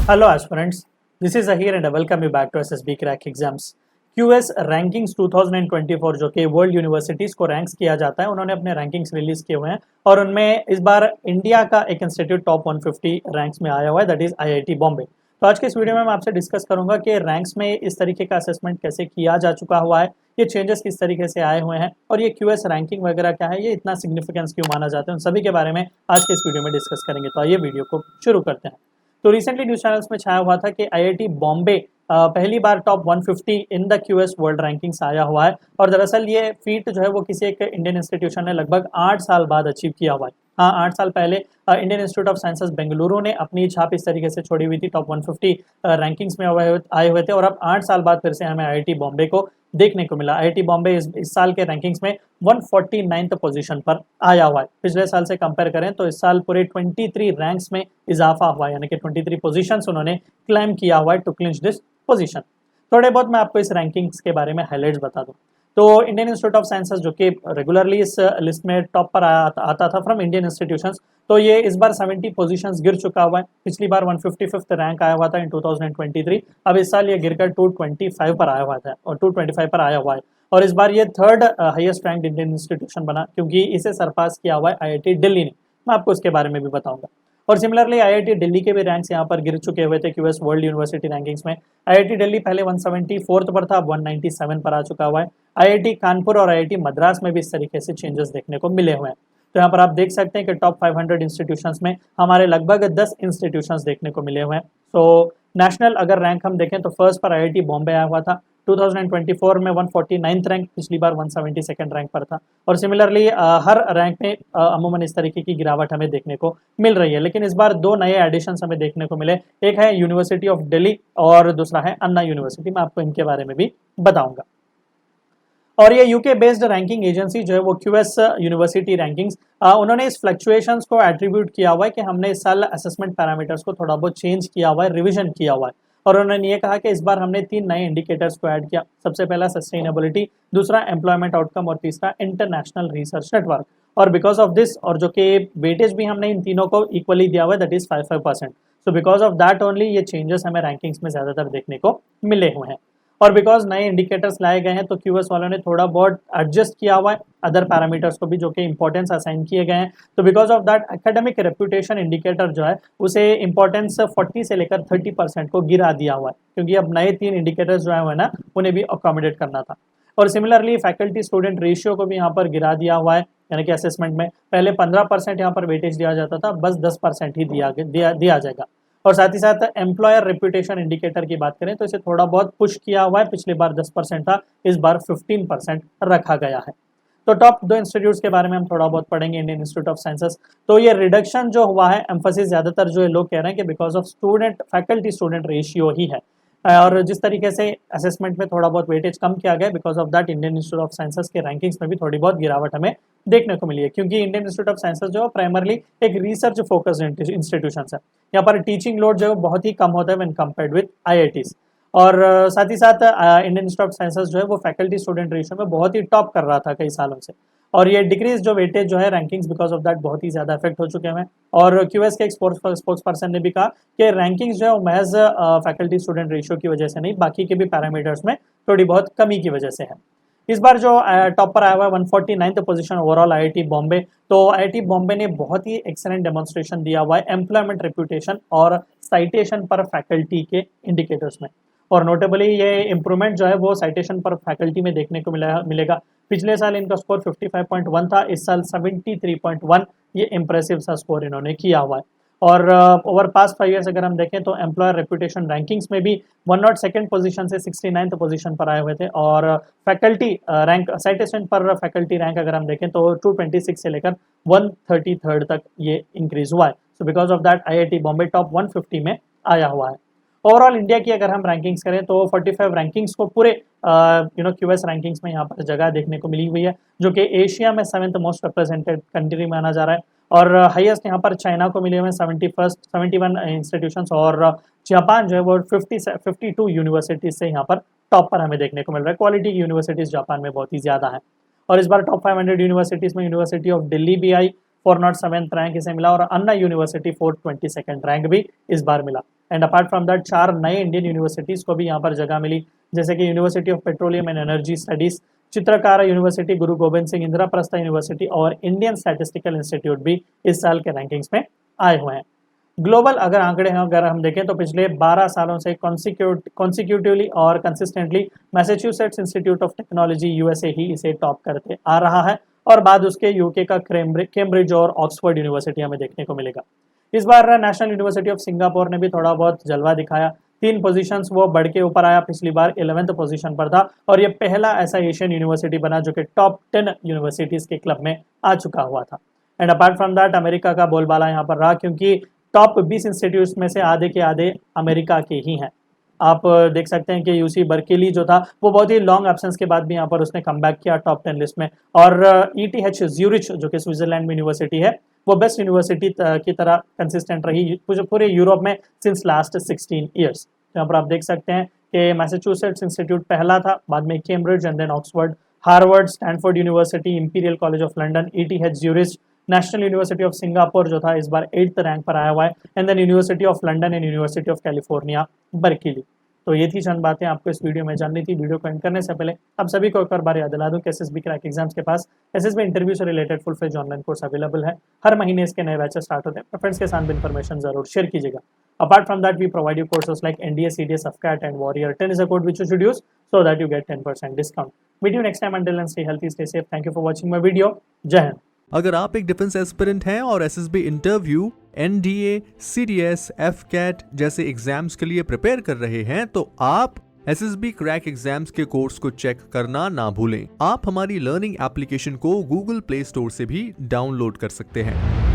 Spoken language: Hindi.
Hello aspirants, this is Zahir and I welcome you back to SSB Crack Exams. QS rankings 2024 जो कि वर्ल्ड यूनिवर्सिटीज़ को रैंक्स किया जाता है, उन्होंने अपने रैंकिंग्स रिलीज किए हुए हैं और उनमें इस बार इंडिया का एक इंस्टीट्यूट टॉप 150 रैंक्स में आया हुआ है, दैट इज आईआईटी बॉम्बे। तो आज के इस वीडियो में मैं आपसे डिस्कस करूंगा कि रैंक्स में इस तरीके का असेसमेंट कैसे किया जा चुका हुआ है, ये चेंजेस किस तरीके से आए हुए हैं और ये क्यूएस रैंकिंग वगैरह क्या है, ये इतना सिग्निफिकेंस क्यों माना जाता है, उन सभी के बारे में आज के इस वीडियो में डिस्कस करेंगे। तो आइए वीडियो को शुरू करते हैं। तो रिसेंटली न्यूज चैनल्स में छाया हुआ था कि आईआईटी बॉम्बे पहली बार top 150 in the QS world rankings आया हुआ है और दरअसल ये फीट जो है वो किसी एक इंडियन इंस्टीट्यूशन ने लगभग 8 साल बाद अचीव किया हुआ है। हाँ, 8 साल पहले Indian institute of sciences Bengaluru ने अपनी छाप इस तरीके से छोड़ी हुई थी, टॉप 150 रैंकिंग्स में आए हुए थे और अब 8 साल बाद फिर से हमें आईआईटी बॉम्बे को देखने को मिला। आईआईटी बॉम्बे इस साल के रैंकिंग्स में 149th पोजीशन पर आया हुआ है। पिछले साल से कंपेयर करें तो इस साल पूरे 23 रैंक्स में इजाफा हुआ है, यानी कि 23 पोजीशंस उन्होंने क्लाइम किया हुआ है टू क्लिंच दिस पोजीशन। थोड़े बहुत मैं आपको इस रैंकिंग्स के बारे में हाईलाइट्स बता दूं तो इंडियन इंस्टीट्यूट ऑफ साइंसेस जो कि रेगुलरली इस लिस्ट में टॉप पर आता था फ्रॉम इंडियन इंस्टीट्यूशंस, तो ये इस बार 70 पोजीशंस गिर चुका हुआ है। पिछली बार 155th रैंक आया हुआ था इन 2023, अब इस साल ये गिरकर 225 पर आया हुआ था और 225 पर आया हुआ है और इस बार ये third highest rank Indian institution बना, क्योंकि इसे सरपास किया हुआ है आईआईटी दिल्ली ने। मैं आपको इसके बारे में भी बताऊंगा। और सिमिलरली आईआईटी दिल्ली के भी रैंक्स यहाँ पर गिर चुके हुए थे क्यूएस वर्ल्ड यूनिवर्सिटी रैंकिंग्स में। आईआईटी दिल्ली पहले 174th पर था, अब 197 पर आ चुका हुआ है। आईआईटी कानपुर और आईआईटी मद्रास में भी इस तरीके से चेंजेस देखने को मिले हुए हैं। तो यहाँ पर आप देख सकते हैं कि टॉप 500 इंस्टीट्यूशंस में हमारे लगभग 10 इंस्टीट्यूशंस देखने को मिले हुए हैं। तो नेशनल अगर रैंक हम देखें तो फर्स्ट पर आईआईटी बॉम्बे आया हुआ था 2024 में 149th रैंक, पिछली बार 172nd रैंक पर था और सिमिलरली हर रैंक में अमूमन इस तरीके की गिरावट हमें देखने को मिल रही है। लेकिन इस बार दो नए एडिशंस हमें देखने को मिले, एक है यूनिवर्सिटी ऑफ दिल्ली और दूसरा है अन्ना यूनिवर्सिटी। मैं आपको इनके बारे में भी बताऊंगा। और ये यूके बेस्ड रैंकिंग एजेंसी जो है वो क्यूएस यूनिवर्सिटी रैंकिंग्स, उन्होंने इस फ्लक्चुएशंस को एट्रीब्यूट किया हुआ है कि हमने इस साल असेसमेंट पैरामीटर्स को थोड़ा बहुत चेंज किया हुआ है, रिवीजन किया हुआ है। और उन्होंने ये कहा कि इस बार हमने 3 नए इंडिकेटर्स को ऐड किया। सबसे पहला सस्टेनेबिलिटी, दूसरा एम्प्लॉयमेंट आउटकम और तीसरा इंटरनेशनल रिसर्च नेटवर्क। और बिकॉज ऑफ दिस, और जो कि वेटेज भी हमने इन तीनों को इक्वली दिया हुआ है, that is 5%। So because of that only ये चेंजेस हमें रैंकिंग्स में ज्यादातर देखने को मिले हुए हैं। और बिकॉज नए इंडिकेटर्स लाए गए हैं तो क्यूएस वालों ने थोड़ा बहुत एडजस्ट किया हुआ है अदर पैरामीटर्स को भी, जो कि इंपॉर्टेंस असाइन किए गए हैं। तो because of that academic reputation indicator जो है उसे इंपॉर्टेंस 40 से लेकर 30% को गिरा दिया हुआ है, क्योंकि अब नए 3 इंडिकेटर्स जो है ना उन्हें भी अकोमोडेट करना था। और सिमिलरली फैकल्टी स्टूडेंट रेशियो को भी यहाँ पर गिरा दिया हुआ है, यानी कि असेसमेंट में पहले 15% यहाँ पर वेटेज दिया जाता था, बस 10% ही दिया जाएगा। और साथ ही साथ एम्प्लॉयर रेपुटेशन इंडिकेटर की बात करें तो इसे थोड़ा बहुत पुश किया हुआ है। पिछली बार 10% था, इस बार 15% रखा गया है। तो टॉप 2 इंस्टीट्यूट्स के बारे में हम थोड़ा बहुत पढ़ेंगे। इंडियन इंस्टीट्यूट ऑफ साइंसेस, तो ये रिडक्शन जो हुआ है, एम्फोसिस ज्यादातर जो लोग कह रहे हैं कि because of student faculty student ratio ही है। और जिस तरीके से असेसमेंट में थोड़ा बहुत वेटेज कम किया गया, because of that Indian institute of sciences के रैंकिंग्स में भी थोड़ी बहुत गिरावट हमें देखने को मिली है, क्योंकि इंडियन इंस्टीट्यूट ऑफ साइंसेस जो है प्राइमरली एक रिसर्च फोकस्ड इंस्टीट्यूशन है। यहाँ पर टीचिंग लोड जो है बहुत ही कम होता है व्हेन कंपेयर्ड विद आईआईटीज। और साथ ही साथ इंडियन इंस्टीट्यूट ऑफ साइंसेस जो है वो फैकल्टी स्टूडेंट रेशियो में बहुत ही टॉप कर रहा था कई सालों से, और ये डिक्रीज जो वेटेज जो है रैंकिंग्स बिकॉज ऑफ दैट बहुत ही ज्यादा इफेक्ट हो चुके हैं। और क्यूएस के एक स्पोक्स पर्सन ने भी कहा कि रैंकिंग्स जो है वो महज फैकल्टी स्टूडेंट रेशियो की वजह से नहीं, बाकी के भी पैरामीटर्स में थोड़ी बहुत कमी की वजह से है। इस बार जो टॉप पर आया हुआ है 149th position overall IIT Bombay, तो आईआईटी बॉम्बे ने बहुत ही एक्सेलेंट डेमोन्स्ट्रेशन दिया हुआ है एम्प्लॉयमेंट रेपुटेशन और साइटेशन पर फैकल्टी के इंडिकेटर्स में। और नोटेबली ये इंप्रूवमेंट जो है वो साइटेशन पर फैकल्टी में देखने को मिलेगा। पिछले साल इनका स्कोर 55.1 था, इस साल 73.1, ये इंप्रेसिव सा स्कोर इन्होंने किया हुआ है। और ओवर पास्ट 5 ईयर्स अगर हम देखें तो एम्प्लॉयर रेपुटेशन रैंकिंग्स में भी 102nd पोजीशन से 69th पोजीशन पर आए हुए थे। और फैकल्टी रैंक साइटेशन पर फैकल्टी रैंक अगर हम देखें तो 226 से लेकर 133rd तक ये इंक्रीज हुआ है। So because of that IIT Bombay top 150 में आया हुआ है। ओवरऑल इंडिया की अगर हम रैंकिंग्स करें तो 45 रैंकिंग्स को पूरे क्यूएस रैंकिंग्स में यहाँ पर जगह देखने को मिली हुई है, जो कि एशिया में 7th मोस्ट रिप्रेजेंटेड कंट्री माना जा रहा है। और हाईएस्ट यहाँ पर चाइना को मिले हुए 71 इंस्टीट्यूशंस, और जापान जो है वो 52 यूनिवर्सिटीज से यहाँ पर टॉप पर हमें देखने को मिल रहा है। क्वालिटी की यूनिवर्सिटीज जापान में बहुत ही ज्यादा है। और इस बार टॉप 500 यूनिवर्सिटीज में यूनिवर्सिटी ऑफ दिल्ली भी आई, 407th रैंक इसे मिला, और अन्ना यूनिवर्सिटी 422nd रैंक भी इस बार मिला। एंड अपार्ट फ्रॉम दैट 4 नए इंडियन यूनिवर्सिटीज़ को भी यहाँ पर जगह मिली, जैसे कि University of Petroleum and Energy Studies, Chitkara University, Guru Gobind Singh Indraprastha University और इंडियन स्टैटिस्टिकल इंस्टीट्यूट भी इस साल के रैंकिंग्स में आए हुए हैं। ग्लोबल अगर आंकड़े हैं अगर हम देखें तो पिछले 12 सालों से कॉन्सिक्यूटिवली और consistently Massachusetts Institute of Technology USA ही इसे टॉप करते आ रहा है और बाद उसके यूके का कैम्ब्रिज और ऑक्सफोर्ड यूनिवर्सिटी हमें देखने को मिलेगा। इस बार नेशनल यूनिवर्सिटी ऑफ सिंगापुर ने भी थोड़ा बहुत जलवा दिखाया, 3 पोजीशंस वो बढ़ के ऊपर आया, पिछली बार 11th पोजीशन पर था और ये पहला ऐसा एशियन यूनिवर्सिटी बना जो कि टॉप 10 यूनिवर्सिटीज़ के क्लब में आ चुका हुआ था। And apart from that America का बोलबाला यहाँ पर रहा, क्योंकि टॉप 20 इंस्टीट्यूट्स में से आधे के आधे अमेरिका के ही हैं। आप देख सकते हैं कि यूसी बर्कली जो था वो बहुत ही लॉन्ग एब्सेंस के बाद भी यहाँ पर उसने कम बैक किया टॉप 10 लिस्ट में, और ETH ज्यूरिच जो कि स्विट्जरलैंड में यूनिवर्सिटी है वो बेस्ट यूनिवर्सिटी की तरह कंसिस्टेंट रही पूरे यूरोप में सिंस लास्ट 16 ईयर्स। यहाँ पर आप देख सकते हैं कि मैसेच्यूसेट्स इंस्टीट्यूट पहला था, बाद में Cambridge and then Oxford, Harvard, Stanford University, Imperial College of London, ETH Zurich, National University of Singapore जो था इस बार 8th रैंक पर आया हुआ है, and then University of London and University of California Berkeley. तो ये थी चंद बातें आपको इस वीडियो में जाननी थी। वीडियो को एंड करने से पहले आप सभी को एक और बार याद दिला दूं कि SSB क्रैक एग्जाम्स के पास SSB इंटरव्यू से related full fledge online course available है। हर महीने इसके नए बैचेस स्टार्ट होते हैं, फ्रेंड्स के साथ भी इन्फॉर्मेशन जरूर शेयर कीजिएगा। Apart from that, we provide you courses like NDA, CDS, FCAT and Warrior 10 is a code which you should use so that you get 10% discount. Meet you next time. Until then, stay healthy, stay safe. Thank you for watching my video. जय हिंद। अगर आप एक डिफेंस एस्पिरेंट हैं और SSB interview, NDA, CDS, FCAT जैसे एग्जाम्स के लिए प्रिपेयर कर रहे हैं तो आप SSB क्रैक एग्जाम्स के कोर्स को चेक करना ना भूलें। आप हमारी लर्निंग एप्लीकेशन को Google प्ले स्टोर से भी डाउनलोड कर सकते हैं।